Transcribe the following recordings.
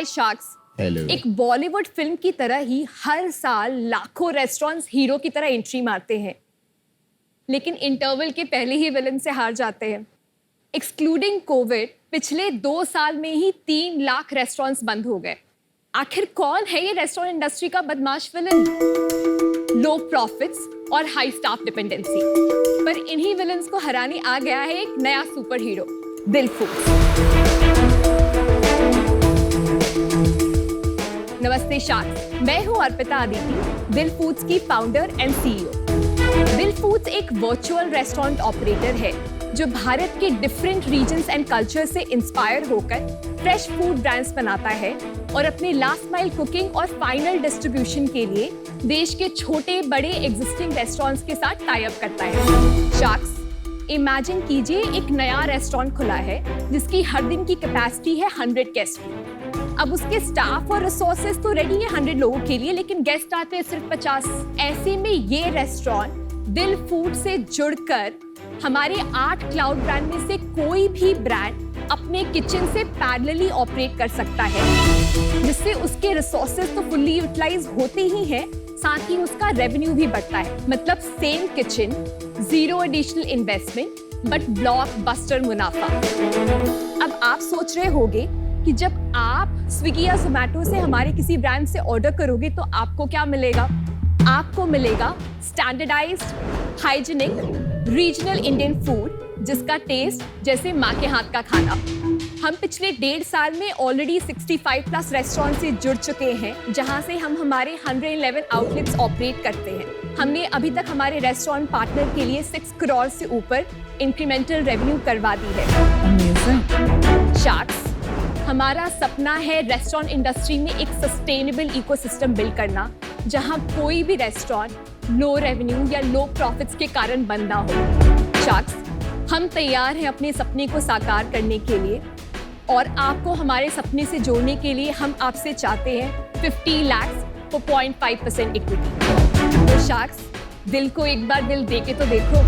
हाय sharks. Hello. एक Bollywood film की तरह ही हर साल लाखों रेस्टोरेंट्स हीरो की तरह एंट्री मारते हैं, लेकिन इंटरवल के पहले ही विलन से हार जाते हैं। एक्सक्लूडिंग कोविड पिछले 2 साल में ही 3 लाख रेस्टोरेंट्स बंद हो गए। आखिर कौन है ये रेस्टोरेंट इंडस्ट्री का बदमाश विलन? लो प्रॉफिट्स और हाई स्टाफ डिपेंडेंसी, पर इन्हीं विलन्स को हराने आ गया है एक नया सुपर हीरो, दिल फूड्स। नमस्ते शार्क्स, मैं हूं अर्पिता आदित्य, दिल फूड्स की फाउंडर एंड सीईओ। दिल फूड्स एक वर्चुअल रेस्टोरेंट ऑपरेटर है जो भारत के डिफरेंट रीजन्स एंड कल्चर से इंस्पायर होकर फ्रेश फूड ब्रांड्स बनाता है और अपने लास्ट माइल कुकिंग और फाइनल डिस्ट्रीब्यूशन के लिए देश के छोटे बड़े एग्जिस्टिंग रेस्टोरेंट्स के साथ टाई अप करता है। शार्क्स, इमेजिन कीजिए एक नया रेस्टोरेंट खुला है जिसकी हर दिन की कैपेसिटी है 100 गेस्ट की। अब उसके स्टाफ और रिसोर्सेज तो रेडी है 100 लोगों के लिए, लेकिन गेस्ट आते हैं सिर्फ 50। ऐसे में ये रेस्टोरेंट दिल फूड से जुड़कर हमारे 8 क्लाउड ब्रांड में से कोई भी ब्रांड अपने किचन से पैरेलली ऑपरेट कर सकता है, जिससे उसके रिसोर्सेज तो फुल्ली यूटिलाइज होते ही हैं, साथ ही उसका रेवेन्यू भी बढ़ता है। मतलब same kitchen, zero additional investment but blockbuster मुनाफा। अब आप सोच रहे होंगे कि जब आप स्विगी या जोमैटो से हमारे किसी ब्रांड से ऑर्डर करोगे तो आपको क्या मिलेगा? आपको मिलेगा standardized, hygienic, regional Indian food जिसका टेस्ट जैसे माँ के हाथ का खाना। हम पिछले 1.5 साल में ऑलरेडी 65 प्लस रेस्टोरेंट से जुड़ चुके हैं, जहां से हम हमारे 111 आउटलेट्स ऑपरेट करते हैं। हमने अभी तक हमारे रेस्टोरेंट पार्टनर के लिए 6 करोड़ से ऊपर इंक्रीमेंटल रेवेन्यू करवा दी है। शार्क्स, हमारा सपना है रेस्टोरेंट इंडस्ट्री में एक सस्टेनेबल इकोसिस्टम बिल्ड करना, जहां कोई भी रेस्टोरेंट लो रेवेन्यू या लो प्रॉफिट्स के कारण बंद ना हो। शार्क्स, हम तैयार हैं अपने सपने को साकार करने के लिए, और आपको हमारे सपने से जोड़ने के लिए हम आपसे चाहते हैं 50 लाख for 0.5% इक्विटी। तो शार्क्स, दिल को एक बार दिल दे के तो देखो।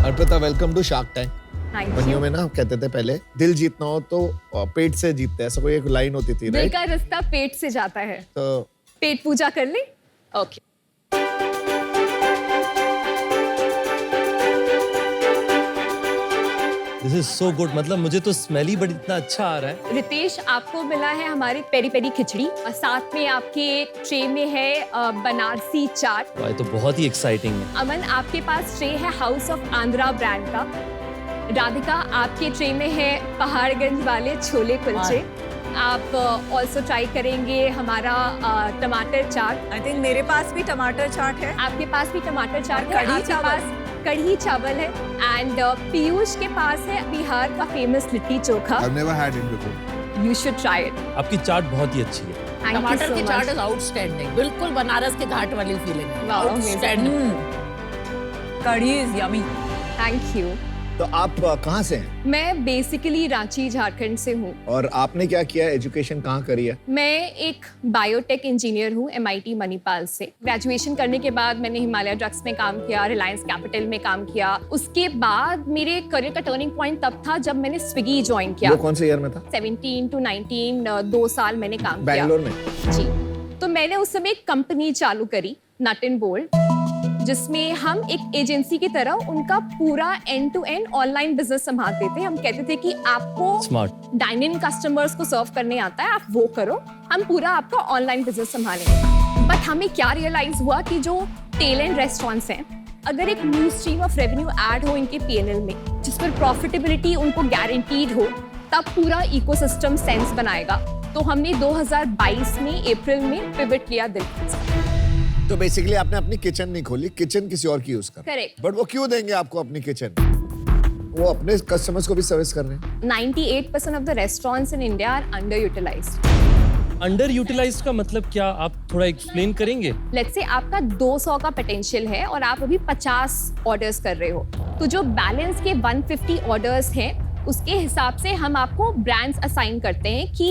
Arpita, welcome to shark tank. Thank बनियों you। में ना कहते थे पहले, दिल जीतना हो तो पेट से जीतते हैं, ऐसा कोई एक लाइन होती थी, दिल राइट? का रास्ता पेट से जाता है, तो पेट पूजा कर ले। Okay. This is so good, मतलब मुझे तो स्मेल ही बड़ी इतना अच्छा आ रहा है। रितेश, आपको मिला है हमारी पेरी पेरी खिचड़ी और साथ में आपके ट्रे में है बनारसी चाट। ये तो बहुत ही एक्साइटिंग है। अमन, आपके पास ट्रे है हाउस ऑफ आंध्रा ब्रांड का। राधिका, आपके ट्रे में है पहाड़गंज वाले छोले कुलचे। आप ऑल्सो ट्राई करेंगे हमारा टमाटर चाट। आई थिंक मेरे पास भी टमाटर चाट है। आपके पास भी टमाटर चाट है। कढ़ी आपके चावल। पास कढ़ी चावल है। एंड पीयूष के पास है बिहार का famous litti chokha. I've never had it before. You should try it. आपकी चाट बहुत ही अच्छी है। थैंक यू टमाटर सो की चाट मच। इज आउटस्टैंडिंग, बिल्कुल बनारस के घाट वाली फीलिंग है। Wow, outstanding. Kadhi is yummy. Thank you. तो आप कहाँ से हैं? मैं बेसिकली रांची, झारखंड से हूँ। और आपने क्या किया, एजुकेशन कहाँ करी है? मैं एक बायोटेक इंजीनियर हूँ MIT मणिपाल से। ग्रेजुएशन करने के बाद मैंने हिमालय ड्रग्स में काम किया, रिलायंस कैपिटल में काम किया। उसके बाद मेरे करियर का टर्निंग पॉइंट तब था जब मैंने स्विगी ज्वाइन किया। वो कौन से ईयर में था? 17 to 19, 2 साल मैंने काम किया। बैंगलोर में? जी। तो मैंने उस समय एक कंपनी चालू करी, नट एंड बोल्ट, जिसमें हम एक एजेंसी की तरह उनका पूरा end to end online business संभालते थे। हम कहते थे कि आपको स्मार्ट। डाइन इन कस्टमर्स को सर्व करने आता है, आप वो करो, हम पूरा आपका ऑनलाइन बिजनेस संभालेंगे। बट हमें क्या रियलाइज हुआ कि जो टेल एंड रेस्टोरेंट्स हैं, अगर एक new stream of revenue add हो इनके PNL में, जिस पर प्रॉफिटेबिलिटी उनको गारंटीड हो, तब पूरा इकोसिस्टम सेंस बनाएगा। तो हमने 2022 में अप्रैल में पिवट लिया दिल फूड्स। तो बेसिकली आपने अपनी किचन नहीं खोली, किचन किसी और की यूज कर। Correct. बट वो क्यों देंगे आपको अपनी किचन? वो अपने कस्टमर्स को भी सर्विस कर रहे हैं। 98% of the restaurants in India are underutilized. Underutilized का मतलब क्या, आप थोड़ा एक्सप्लेन करेंगे? लेट्स से आपका 200 का पोटेंशियल है और आप अभी 50 ऑर्डर्स कर रहे हो, तो जो बैलेंस के 150 ऑर्डर्स हैं, उसके हिसाब से हम आपको ब्रांड्स असाइन करते हैं कि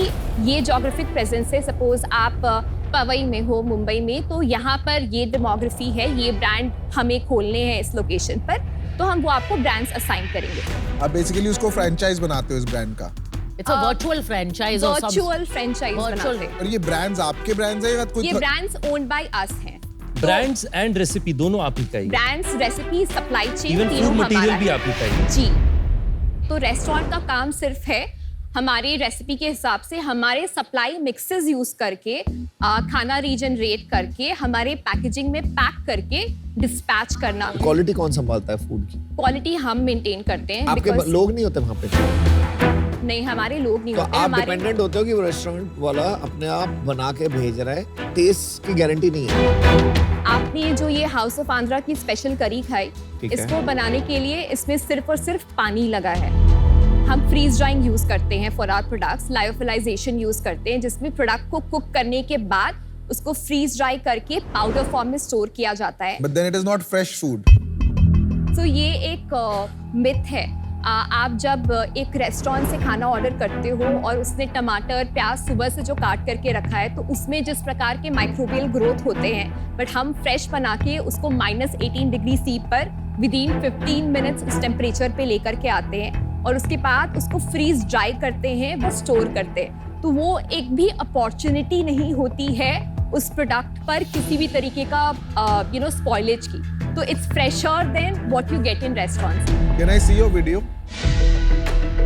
ये जोग्राफिक प्रेजेंस है। सपोज आप पवई में हो, मुंबई में, तो यहाँ पर ये डेमोग्राफी है, ये ब्रांड हमें खोलने हैं इस लोकेशन पर, तो हम वो आपको ब्रांड्स असाइन करेंगे। आप बेसिकली उसको फ्रेंचाइज बनाते हो इस ब्रांड का। It's a virtual franchise or some virtual franchise virtual. बनाते हैं। और ये ब्रांड्स आपके ब्रांड्स है या कोई ये ब्रांड्स ओन्ड बाय अस हैं। ब्रांड्स एंड रेसिपी दोनों आप ही का ही brands, recipe, supply chain even तीनों फूड हमारा मटेरियल भी है। आप ही का ही जी। तो रेस्टोरेंट का काम सिर्फ है हमारी रेसिपी के हिसाब से हमारे सप्लाई मिक्सेस यूज करके खाना रीजनरेट करके हमारे पैकेजिंग में पैक करके डिस्पैच करना। क्वालिटी कौन संभालता है फूड की? क्वालिटी हम मेंटेन करते हैं। आपके because- लोग नहीं होते वहाँ पे? नहीं, हमारे लोग नहीं तो होते। आप हमारे डिपेंडेंट होते हो कि वो रेस्टोरेंट वाला अपने आप बना के भेज रहा है, टेस्ट की गारंटी नहीं है। आपने जो ये हाउस ऑफ आंध्रा की स्पेशल करी खाई, ठीक है। इसको बनाने के लिए इसमें सिर्फ और सिर्फ पानी लगा है। हम फ्रीज ड्राइंग यूज करते हैं for our products, lyophilisation use करते हैं जिसमें प्रोडक्ट को कुक करने के बाद उसको फ्रीज ड्राई करके पाउडर फॉर्म में स्टोर किया जाता है। But then it is not fresh food. तो ये एक मिथ है। आप जब एक रेस्टोरेंट से खाना ऑर्डर करते हो और उसने टमाटर प्याज सुबह से जो काट करके रखा है तो उसमें जिस प्रकार के माइक्रोबियल ग्रोथ होते हैं, बट हम फ्रेश बना के उसको -18 डिग्री सी पर विदिन 15 मिनट्स उस टेम्परेचर पे लेकर के आते हैं और उसके बाद उसको फ्रीज ड्राई करते हैं, वो स्टोर करते हैं। तो वो एक भी अपॉर्चुनिटी नहीं होती है उस प्रोडक्ट पर किसी भी तरीके का स्पॉइलेज की। तो it's fresher than what you get in restaurants. Can I see your video?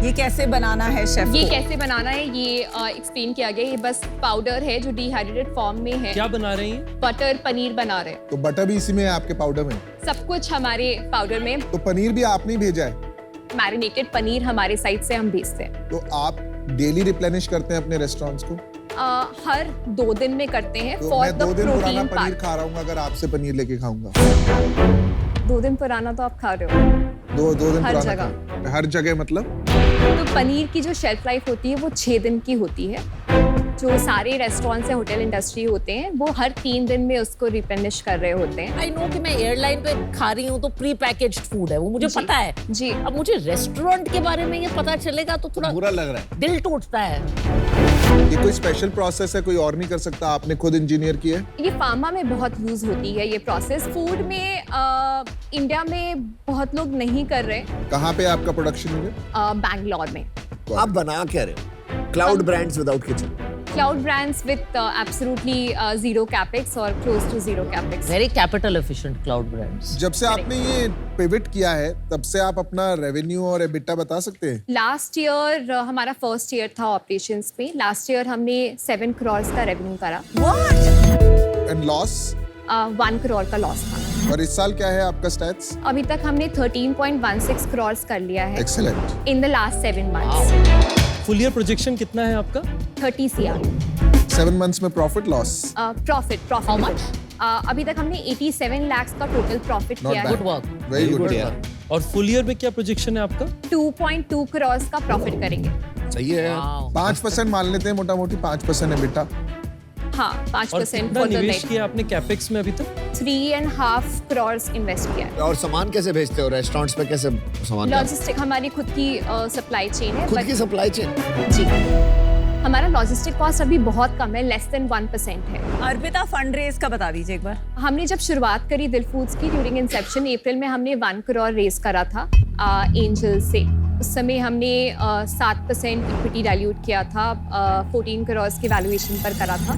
ये कैसे बनाना है शेफ ये को? कैसे बनाना है ये एक्सप्लेन किया गया। ये बस पाउडर है जो डिहाइड्रेटेड फॉर्म में है। क्या बना रहे हैं? बटर पनीर बना रहे हैं। तो बटर भी इसी में है आपके पाउडर में? सब कुछ हमारे पाउडर में। तो पनीर भी आपने ही भेजा है? मैरिनेटेड पनीर हमारे साइड से हम भेजते हैं। तो आप डेली रिप्लेनिश करते हैं अपने रेस्टोरेंट्स को? हर 2 दिन में करते हैं तो फॉर मैं द 2 दिन पुराना प्रोटीन पनीर पार्ट। खा रहा हूँ अगर आपसे पनीर लेके खाऊंगा। 2 दिन पुराना तो आप खा रहे हो। 2 दिन हर पुराना जगह। खा- हर जगह मतलब? तो पनीर की जो शेल्फ लाइफ होती है वो 6 दिन की होती है। जो सारे रेस्टोरेंट्स या होटल इंडस्ट्री होते हैं वो हर 3 दिन में उसको रिप्लेनिश कर रहे होते हैं। आई नो कि मैं एयरलाइन पे खा रही हूँ तो प्री पैकेज्ड फूड है, वो मुझे जी। पता है। जी। अब मुझे रेस्टोरेंट के बारे में ये पता चलेगा तो थोड़ा बुरा लग रहा है। दिल टूटता है। ये कोई स्पेशल प्रोसेस है, कोई और नहीं कर सकता, आपने खुद इंजीनियर किया है? ये फार्मा में बहुत यूज होती है ये प्रोसेस। फूड में इंडिया में बहुत लोग नहीं कर रहे। कहाँ पे आपका प्रोडक्शन यूनिट? बैंगलोर में आप बना क्या रहे हो? Cloud brands without kitchen. Cloud brands with absolutely zero capex और close to zero capex. Very capital efficient cloud brands. जब से आपने ये पिवट किया है तब से आप अपना रेवेन्यू और एबिटा बता सकते हैं? लास्ट ईयर हमारा फर्स्ट ईयर था ऑपरेशंस में। लास्ट ईयर हमने 7 करोड़ का रेवेन्यू करा। And loss? 1 करोड़ का लॉस था। और इस साल क्या है आपका स्टैट्स? अभी तक हमने 13.16 करोड़ कर लिया है excellent. In the last 7 months. Full year projection कितना है आपका? 30 CR 7 मंथ्स में profit loss? Profit. How much? अभी तक हमने 87 लाख का टोटल प्रॉफिट Not किया bad. है। Good work. Very good. और फुल ईयर में क्या प्रोजेक्शन है आपका? 2.2 करोड़ का प्रॉफिट करेंगे। सही है। 5% मान लेते हैं, मोटा मोटी 5% एबिटा। हाँ, और 5% कितना फॉर द निवेश नेट। किया आपने कैपेक्स में अभी तक? 3.5 करोड़ इन्वेस्ट किया है। और सामान कैसे भेजते हो? रेस्टोरेंट्स पे कैसे सामान? लॉजिस्टिक हमारी खुद की सप्लाई चेन है। खुद but- की सप्लाई चेन? जी। हमारा लॉजिस्टिक कॉस्ट अभी बहुत कम है, लेस देन 1% है। अर्पिता फंड रेज का बता दीजिए एक बार। हमने जब शुरुआत करी दिल फूड्स की ड्यूरिंग इंसेप्शन अप्रैल में हमने 1 करोड़ रेज करा था एंजल से। उस समय हमने 7% इक्विटी डाइल्यूट किया था, 14 करोड़ की वैल्यूएशन पर करा था।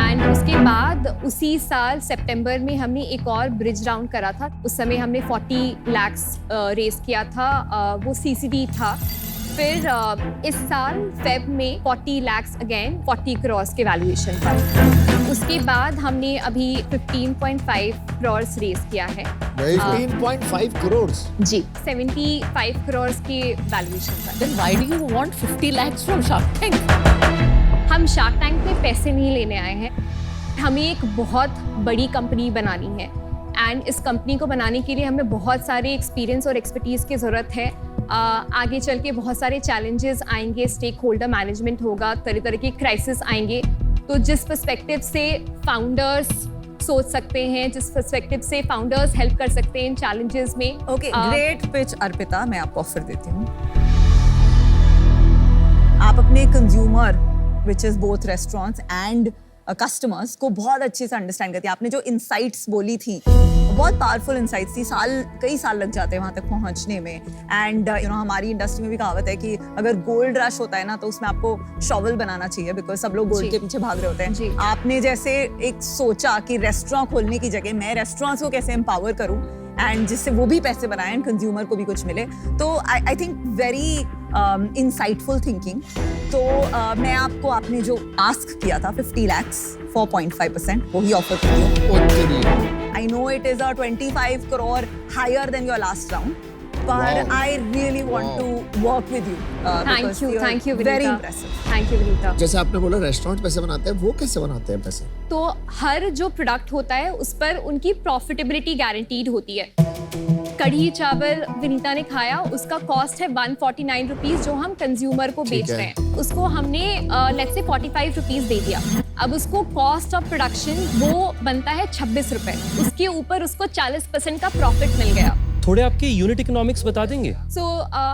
एंड उसके बाद उसी साल सितंबर में हमने एक और ब्रिज राउंड करा था। उस समय हमने 40 लाख रेज किया था, वो CCD था। फिर इस साल फेब में 40 लाख अगेन 40 करोड़ के वैल्यूएशन पर। उसके बाद हमने अभी 15.5 करोड़ रेज किया है। Very good. 3.5 करोड़। जी। 75 करोड़ के वैल्यूएशन पर। Then why do you want 50 lakhs from Shark Tank? हम शार्क टैंक में पैसे नहीं लेने आए हैं। हमें एक बहुत बड़ी कंपनी बनानी है एंड इस कंपनी को बनाने के लिए हमें बहुत सारे एक्सपीरियंस और एक्सपर्टीज की ज़रूरत है। आगे चल के बहुत सारे चैलेंजेस आएंगे, स्टेक होल्डर मैनेजमेंट होगा, तरह तरह के क्राइसिस आएंगे। तो जिस पर्सपेक्टिव से फाउंडर्स सोच सकते हैं, जिस पर्सपेक्टिव से फाउंडर्स हेल्प कर सकते हैं इन चैलेंजेस में। ओके, ग्रेट पिच अर्पिता, मैं आपको ऑफर देती हूँ। आप अपने consumer which is both restaurants and customers को बहुत अच्छे से अंडरस्टैंड करती है। आपने जो इनसाइट्स बोली थी, बहुत पावरफुल इनसाइट्स थी। कई साल लग जाते हैं वहाँ तक पहुँचने में। एंड हमारी इंडस्ट्री में भी कहावत है कि अगर गोल्ड रश होता है ना, तो उसमें आपको शॉवल बनाना चाहिए, बिकॉज सब लोग गोल्ड के पीछे भाग रहे होते हैं। आपने जैसे एक सोचा कि रेस्टोरेंट खोलने की जगह मैं रेस्टोरेंट्स को कैसे एम्पावर करूँ एंड जिससे वो भी पैसे बनाएं एंड कंज्यूमर को भी कुछ मिले, तो I think very insightful thinking. तो मैं आपको, आपने जो आस्क किया था 50 lakhs 4.5%, वही ऑफर करती हूँ। I know it is 25 crore higher than your last round, but I really want to work with you. Thank you, Very Vinita. impressive. Thank you, Vinita. जैसे आपने बोला रेस्टोरेंट पैसे बनाते हैं, वो कैसे बनाते हैं पैसे? तो हर जो प्रोडक्ट होता है उस पर उनकी प्रॉफिटेबिलिटी गारंटीड होती है। कढ़ी चावल विनीता ने खाया, उसका कॉस्ट है 149 रुपीज, जो हम कंज्यूमर को बेच रहे हैं। उसको हमने लेट्स से 45 रुपीज दे दिया। अब उसको कॉस्ट ऑफ प्रोडक्शन वो बनता है 26 रुपए। उसके ऊपर उसको 40% का प्रॉफिट मिल गया। थोड़े आपके यूनिट इकोनॉमिक्स बता देंगे? सो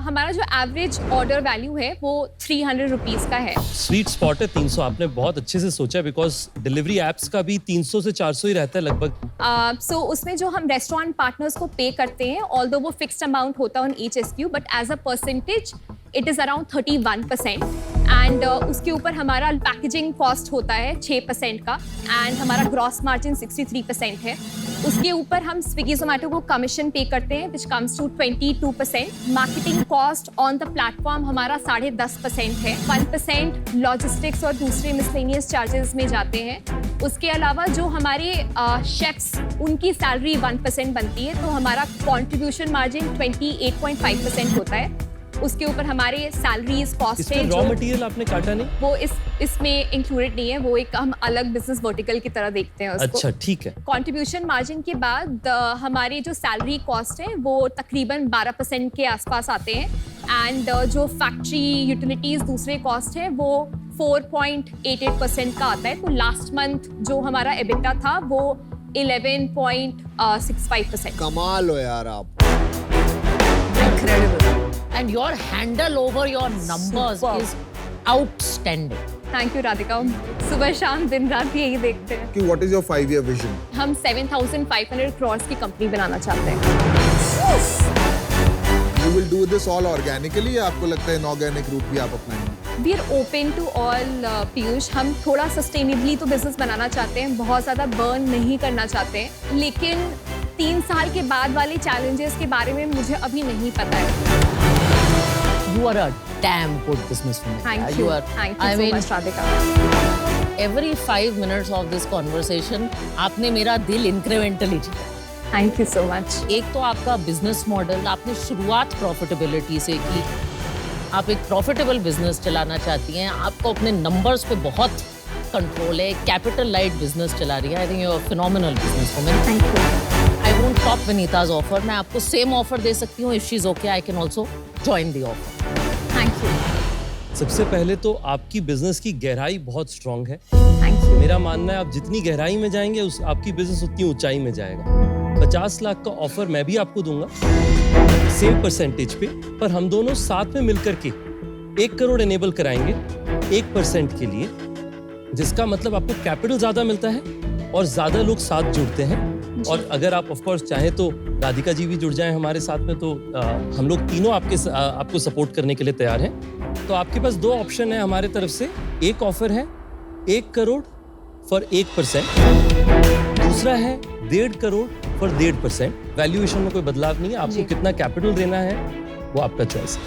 हमारा जो एवरेज ऑर्डर वैल्यू है वो 300 रुपीज का है। स्वीट स्पॉट है 300। आपने बहुत अच्छे से सोचा, बिकॉज डिलीवरी एप्स का भी 300 से 400 ही रहता है लगभग। सो उसमें जो हम रेस्टोरेंट पार्टनर्स को पे करते हैं, ऑल्दो वो फिक्स्ड अमाउंट होता है on each SKU, but as a percentage it is around 31%। एंड उसके ऊपर हमारा पैकेजिंग कॉस्ट होता है 6% का, एंड हमारा ग्रॉस मार्जिन 63% है। उसके ऊपर हम स्विगी जोमेटो को कमीशन पे करते हैं, which comes to 22%। Marketing cost on the platform हमारा 10.5% है। 1% लॉजिस्टिक्स और दूसरे मिसलेनियस चार्जेस में जाते हैं। उसके अलावा जो हमारे शेफ्स, उनकी सैलरी 1% बनती है, तो हमारा कॉन्ट्रीब्यूशन मार्जिन 28.5% होता है। उसके ऊपर हमारे सैलरीज कॉस्ट है। रॉ मटेरियल आपने काटा नहीं? वो इसमें इंक्लूडेड नहीं है, वो एक हम अलग बिजनेस वर्टिकल की तरह देखते हैं उसको। अच्छा, ठीक है। कंट्रीब्यूशन मार्जिन के बाद हमारी जो सैलरी कॉस्ट है वो तकरीबन 12% के आसपास आते हैं। एंड जो फैक्ट्री यूटिलिटीज दूसरे कॉस्ट है वो 4.88% का आता है। तो लास्ट मंथ जो हमारा एबिटा था वो 11.65%। कमाल हो यार आप। Incredible. And your handle over your numbers Superb. is outstanding. Thank you Radhika. सुबह शाम दिन रात यही देखते हैं। कि what is your 5-year vision? हम 7,500 crores की कंपनी बनाना चाहते हैं। You will do this all organically या आपको लगता है inorganic route भी आप अपनाएंगे? We are open to all, Piyush. हम थोड़ा सस्टेनेबली तो बिजनेस बनाना चाहते हैं, बहुत ज़्यादा बर्न नहीं करना चाहते हैं, लेकिन 3 साल के बाद वाले चैलेंजेस के बारे में मुझे अभी नहीं पता है। You are a damn good businesswoman. Thank You you. are. Thank you I so mean, much, Radhika. every 5 minutes of this conversation, आपने मेरा दिल incrementally जीता। Thank you so much. एक तो आपका बिजनेस मॉडल, आपने शुरुआत प्रॉफिटेबिलिटी से की। आप एक प्रॉफिटेबल बिजनेस चलाना चाहती हैं, आपको अपने नंबर्स पे बहुत कंट्रोल है, कैपिटल लाइट बिजनेस चला रही है। I think you are phenomenal businesswoman. Thank you. I won't top Vinita's offer. मैं आपको सेम ऑफर दे सकती हूँ। If she is okay, I can also join the offer. Thank you. सबसे पहले तो आपकी बिजनेस की गहराई बहुत स्ट्रांग है। Thank you. मेरा मानना है आप जितनी गहराई में जाएंगे उस आपकी बिजनेस उतनी ऊंचाई में जाएगा। 50 लाख का ऑफर मैं भी आपको दूंगा सेम परसेंटेज पे, पर हम दोनों साथ में मिलकर के 1 करोड़ एनेबल कराएंगे 1% के लिए, जिसका मतलब आपको कैपिटल ज्यादा मिलता है और ज्यादा लोग साथ जुड़ते हैं। और अगर आप ऑफ कोर्स चाहें तो राधिका जी भी जुड़ जाएं हमारे साथ में, तो हम लोग तीनों आपको सपोर्ट करने के लिए तैयार हैं। तो आपके पास 2 ऑप्शन है हमारे तरफ से। एक ऑफर है 1 करोड़ फॉर 1%, दूसरा है 1.5 करोड़ फॉर 1.5%। वैल्यूएशन में कोई बदलाव नहीं है। आपको कितना कैपिटल देना है वो आपका चॉइस है।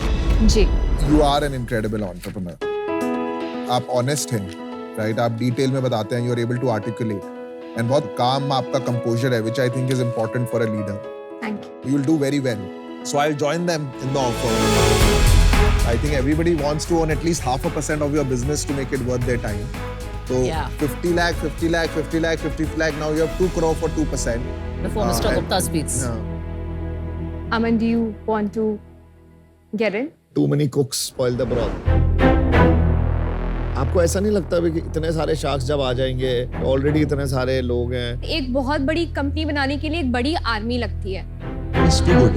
जी। You are an incredible entrepreneur. आप ऑनेस्ट हैं, राइट? आप डिटेल में बताते हैं, you are able to articulate, and बहुत काम आपका कंपोजर है, which I think is important for a leader. Thank you. You will do very well. So I'll join them in the offer. I think everybody wants to own at least 0.5% of your business to make it worth their time. So Yeah. 50 lakh, 50 lakh, 50 lakh, 50 lakh. Now you have 2 crore for 2%. Before Mr. and- Gupta speaks. Yeah. Aman, do you want to get in? Too many cooks spoil the broth. आपको ऐसा नहीं लगता भी कि इतने सारे sharks जब आ जाएंगे, ऑलरेडी इतने सारे लोग हैं? एक बहुत बड़ी कंपनी बनाने के लिए एक बड़ी आर्मी लगती है। It's too good.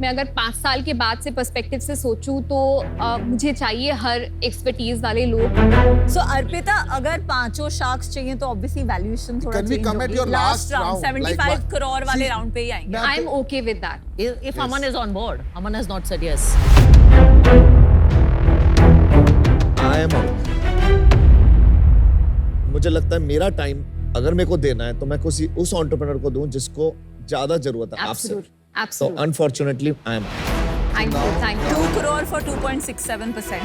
मैं अगर 5 साल के बाद से पर्सपेक्टिव से सोचूं तो मुझे चाहिए हर एक्सपर्टीज वाले लोग। सो अर्पिता, अगर पांचों शार्क्स चाहिए तो ऑब्वियसली वैल्यूएशन थोड़ा Can we change come at होगी। your last round? 75 Like, crore वाले see, राउंड पे ही आएंगे। I am okay with that. If Aman is on board, Aman has not said yes. I am out. मुझे लगता है मेरा time अगर मेरे को देना है तो मैं किसी उस एंटरप्रेन्योर को दूं जिसको ज्यादा जरूरत है आपसे। एब्सोल्यूट तो absolute. Unfortunately I am thank you 2 crore for 2.67%,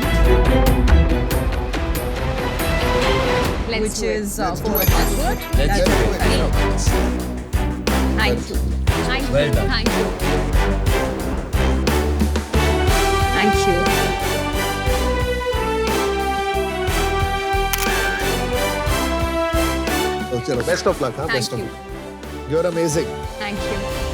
let's which do it. is Let's do 4 it. password. Let's Let's do do it. Thank you thank Well you done. Thank you thank you. तो चलो, best of luck. हाँ, thank best of you luck. You are amazing. Thank you.